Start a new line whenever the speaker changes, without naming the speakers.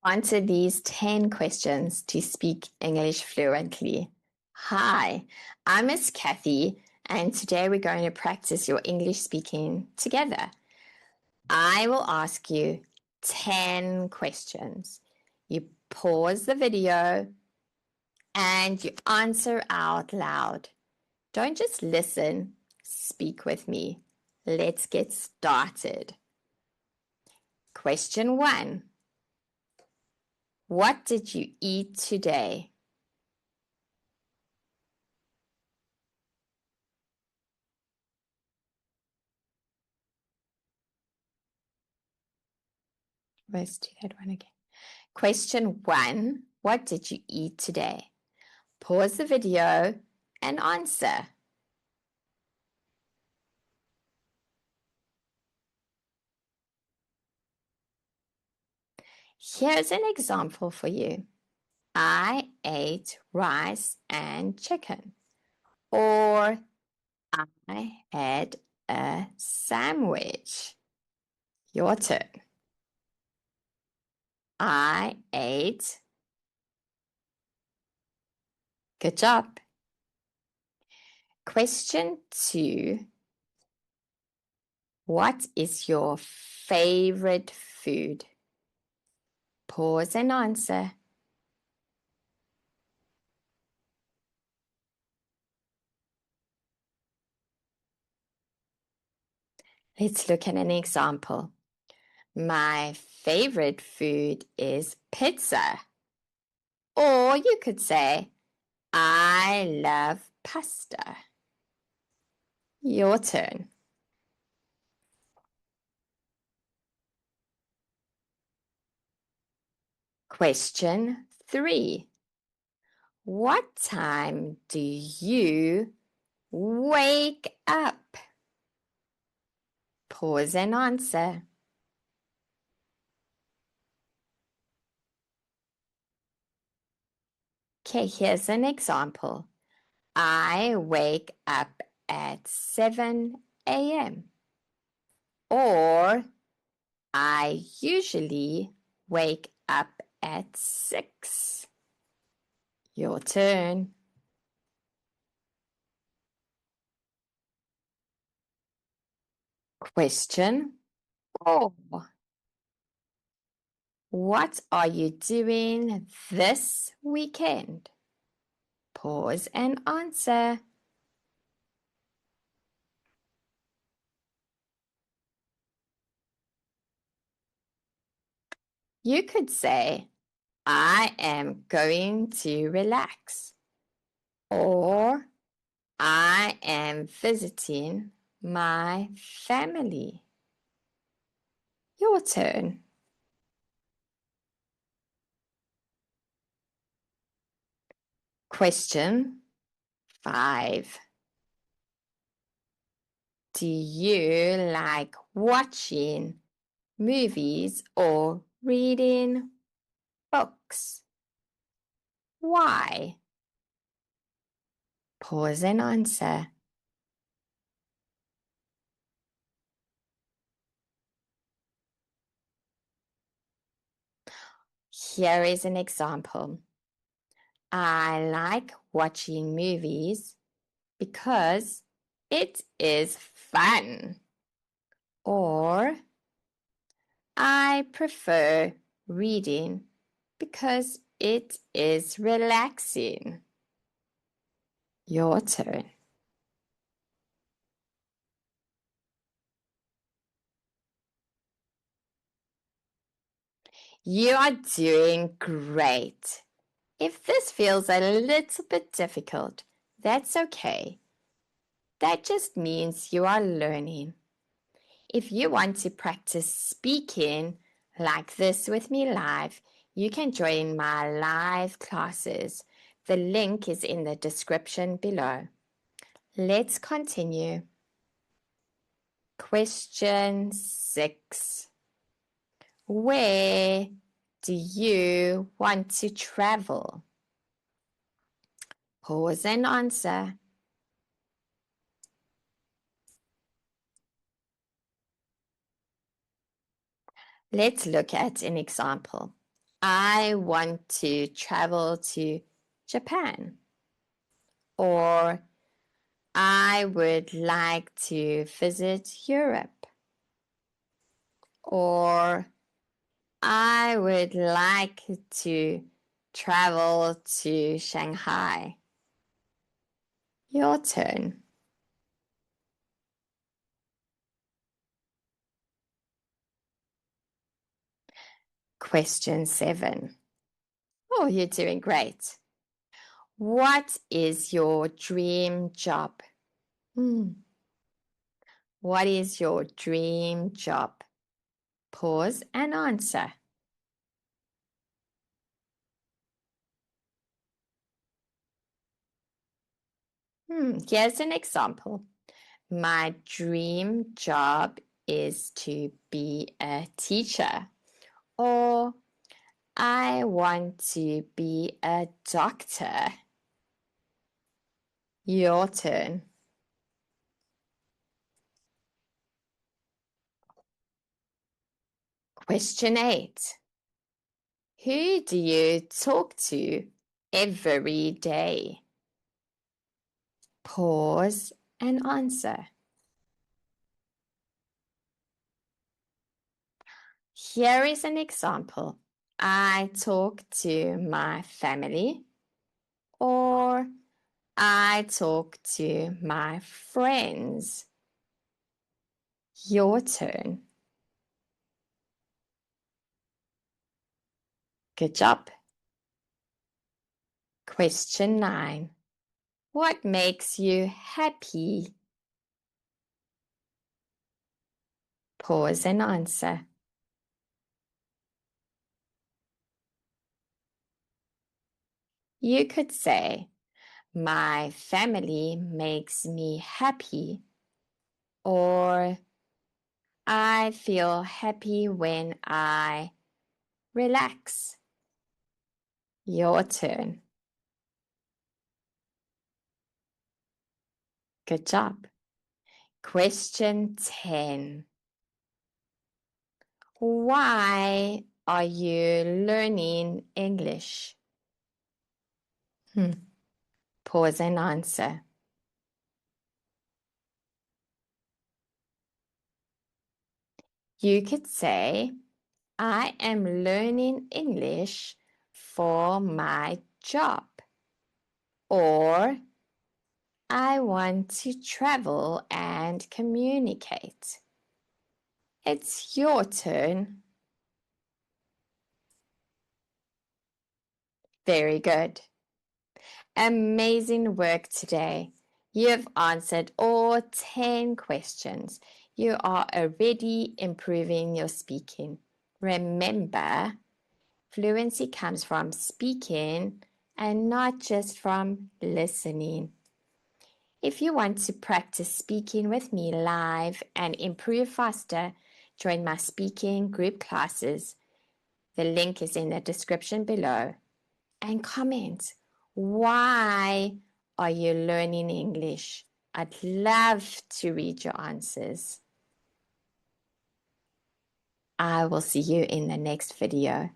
Answer these 10 questions to speak English fluently. Hi, I'm Miss Kathy, and today we're going to practice your English speaking together. I will ask you 10 questions. You pause the video and you answer out loud. Don't just listen, speak with me. Let's get started. Question 1. What did you eat today? Let's do that one again. Question 1. What did you eat today? Pause the video and answer. Here's an example for you. I ate rice and chicken. Or I had a sandwich. Your turn. I ate. Good job. Question 2. What is your favorite food? Pause and answer. Let's look at an example. My favorite food is pizza. Or you could say, I love pasta. Your turn. Question 3. What time do you wake up? Pause and answer. Okay, here's an example. I wake up at 7 a.m. Or I usually wake up at 6. Your turn. Question 4. What are you doing this weekend? Pause and answer. You could say, I am going to relax. Or I am visiting my family. Your turn. Question 5. Do you like watching movies or reading books? Why? Pause and answer. Here is an example. I like watching movies because it is fun. Or I prefer reading because it is relaxing. Your turn. You are doing great. If this feels a little bit difficult, that's okay. That just means you are learning. If you want to practice speaking like this with me live, you can join my live classes. The link is in the description below. Let's continue. Question 6. Where do you want to travel? Pause and answer. Let's look at an example. I want to travel to Japan. Or I would like to visit Europe. Or I would like to travel to Shanghai. Your turn. Question 7. Oh, you're doing great. What is your dream job? What is your dream job? Pause and answer. Here's an example. My dream job is to be a teacher. Or I want to be a doctor. Your turn. Question 8. Who do you talk to every day? Pause and answer. Here is an example. I talk to my family, or I talk to my friends. Your turn. Good job. Question 9. What makes you happy? Pause and answer. You could say, my family makes me happy, or I feel happy when I relax. Your turn. Good job. Question 10. Why are you learning English? Pause and answer. You could say, I am learning English for my job. Or I want to travel and communicate. It's your turn. Very good. Amazing work today. You've answered all 10 questions. You are already improving your speaking. Remember, fluency comes from speaking and not just from listening. If you want to practice speaking with me live and improve faster, join my speaking group classes. The link is in the description below. And comment, why are you learning English? I'd love to read your answers. I will see you in the next video.